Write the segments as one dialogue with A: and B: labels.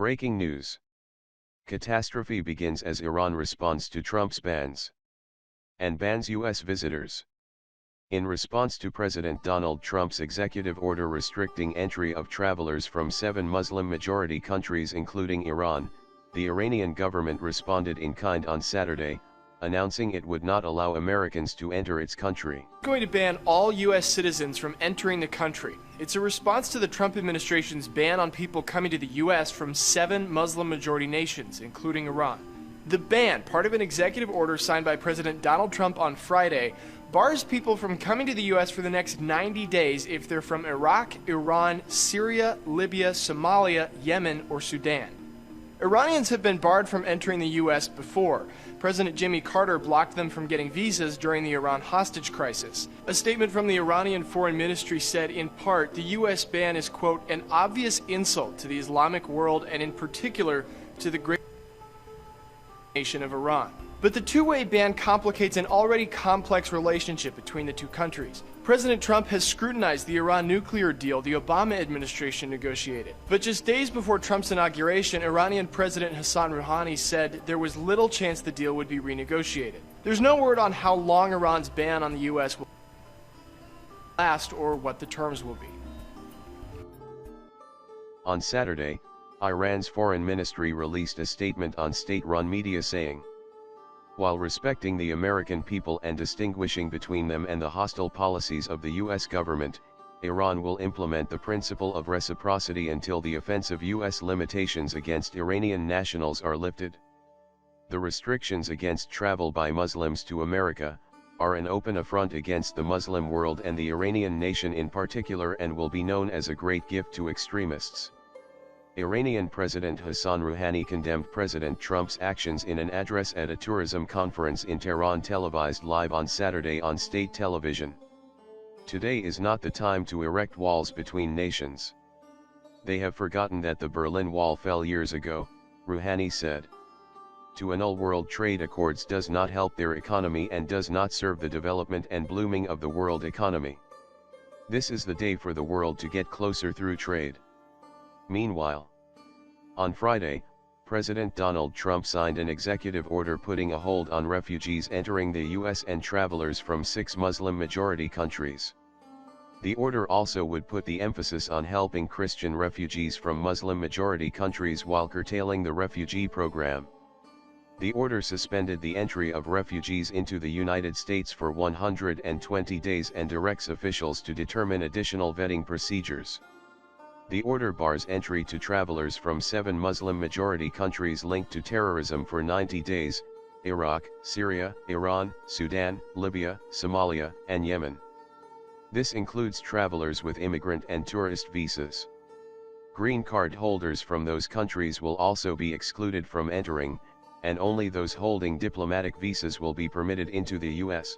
A: Breaking news. Catastrophe begins as Iran responds to Trump's bans. And bans U.S. visitors. In response to President Donald Trump's executive order restricting entry of travelers from 7 Muslim-majority countries including Iran, the Iranian government responded in kind on Saturday, announcing it would not allow Americans to enter its country.
B: It's going to ban all U.S. citizens from entering the country. It's a response to the Trump administration's ban on people coming to the U.S. from 7 Muslim-majority nations, including Iran. The ban, part of an executive order signed by President Donald Trump on Friday, bars people from coming to the U.S. for the next 90 days if they're from Iraq, Iran, Syria, Libya, Somalia, Yemen, or Sudan. Iranians have been barred from entering the U.S. before. President Jimmy Carter blocked them from getting visas during the Iran hostage crisis. A statement from the Iranian Foreign Ministry said, in part, the U.S. ban is, quote, an obvious insult to the Islamic world and in particular to the great nation of Iran. But the two-way ban complicates an already complex relationship between the two countries. President Trump has scrutinized the Iran nuclear deal the Obama administration negotiated. But just days before Trump's inauguration, Iranian President Hassan Rouhani said there was little chance the deal would be renegotiated. There's no word on how long Iran's ban on the U.S. will last or what the terms will be.
A: On Saturday, Iran's foreign ministry released a statement on state-run media saying, while respecting the American people and distinguishing between them and the hostile policies of the U.S. government, Iran will implement the principle of reciprocity until the offensive U.S. limitations against Iranian nationals are lifted. The restrictions against travel by Muslims to America are an open affront against the Muslim world and the Iranian nation in particular and will be known as a great gift to extremists. Iranian President Hassan Rouhani condemned President Trump's actions in an address at a tourism conference in Tehran televised live on Saturday on state television. Today is not the time to erect walls between nations. They have forgotten that the Berlin Wall fell years ago, Rouhani said. To annul world trade accords does not help their economy and does not serve the development and blooming of the world economy. This is the day for the world to get closer through trade. Meanwhile, on Friday, President Donald Trump signed an executive order putting a hold on refugees entering the U.S. and travelers from 6 Muslim-majority countries. The order also would put the emphasis on helping Christian refugees from Muslim-majority countries while curtailing the refugee program. The order suspended the entry of refugees into the United States for 120 days and directs officials to determine additional vetting procedures. The order bars entry to travelers from 7 Muslim-majority countries linked to terrorism for 90 days, Iraq, Syria, Iran, Sudan, Libya, Somalia, and Yemen. This includes travelers with immigrant and tourist visas. Green card holders from those countries will also be excluded from entering, and only those holding diplomatic visas will be permitted into the U.S.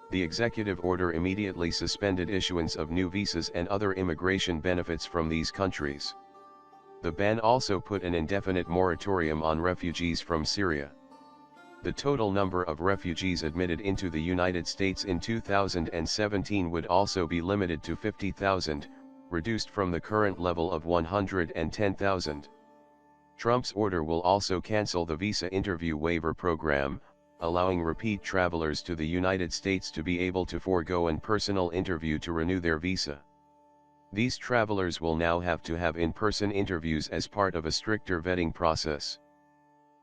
A: The executive order immediately suspended issuance of new visas and other immigration benefits from these countries. The ban also put an indefinite moratorium on refugees from Syria. The total number of refugees admitted into the United States in 2017 would also be limited to 50,000, reduced from the current level of 110,000. Trump's order will also cancel the visa interview waiver program, allowing repeat travelers to the United States to be able to forego an personal interview to renew their visa. These travelers will now have to have in-person interviews as part of a stricter vetting process.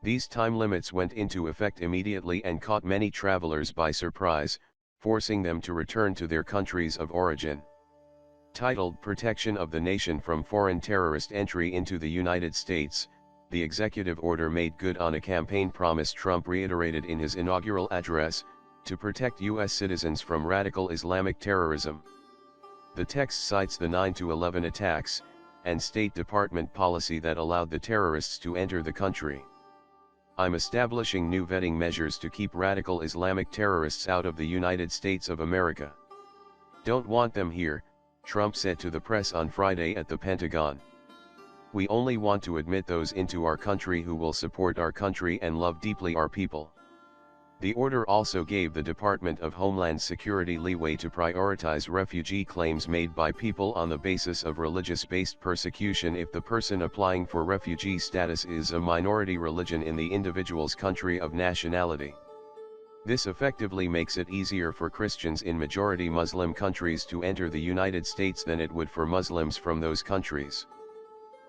A: These time limits went into effect immediately and caught many travelers by surprise, forcing them to return to their countries of origin. Titled Protection of the Nation from Foreign Terrorist Entry into the United States, the executive order made good on a campaign promise Trump reiterated in his inaugural address, to protect U.S. citizens from radical Islamic terrorism. The text cites the 9/11 attacks, and State Department policy that allowed the terrorists to enter the country. I'm establishing new vetting measures to keep radical Islamic terrorists out of the United States of America. Don't want them here, Trump said to the press on Friday at the Pentagon. We only want to admit those into our country who will support our country and love deeply our people. The order also gave the Department of Homeland Security leeway to prioritize refugee claims made by people on the basis of religious-based persecution if the person applying for refugee status is a minority religion in the individual's country of nationality. This effectively makes it easier for Christians in majority Muslim countries to enter the United States than it would for Muslims from those countries.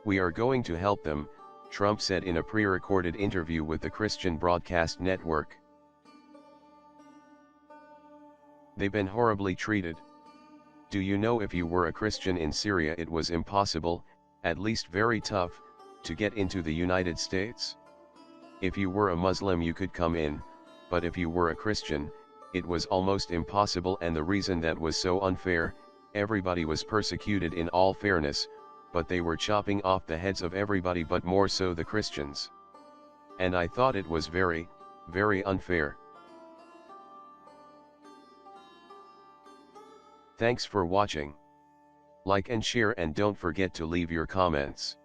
A: "We are going to help them," Trump said in a pre-recorded interview with the Christian broadcast network. "They've been horribly treated. Do you know, if you were a Christian in Syria it was impossible, at least very tough, to get into the United States? If you were a Muslim you could come in, but if you were a Christian, it was almost impossible, and the reason that was so unfair, everybody was persecuted in all fairness, but they were chopping off the heads of everybody but more so the Christians. And I thought it was very, very unfair." Thanks for watching. Like and share, and don't forget to leave your comments.